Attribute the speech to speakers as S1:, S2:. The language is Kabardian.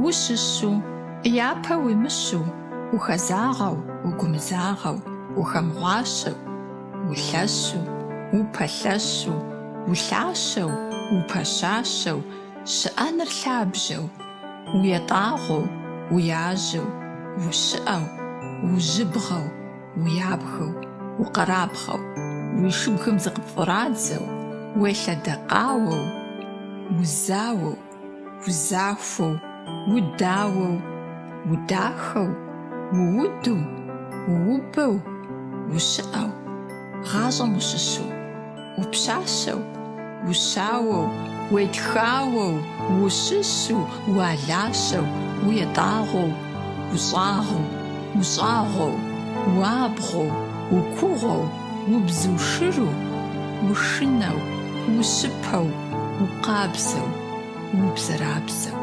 S1: ущыщу, япэ уимыщу, ухэзагъэу, угумызагъэу, ухэмыгъуащэу, улъэщу, упэлъэщу, улъащэу, упэщащэу, щыӏэныр лъабжьэу, уетӏагъуэу, уяжьэу, ущыӏэу, ужьыбгъэу, уябгэу, укъэрабгъэу, уи шыгухэм зыкъыпфӏырадзэу, уелъэдэкъауэу, узауэу, узахуэу, удауэу, удахэу, уууду, уубэу, ущыӏэу, гъащӏэм ущыщу, упщащэу, ущауэу, уетхауэу, ущыщу, уалащэу, уетӏагъуэу, ущӏагъэу, ущӏагъуэу, уабгъуэу, укугъуэу, убзыушыру, ушынэу, ущыпэу, укъабзэу, убзэрабзэу.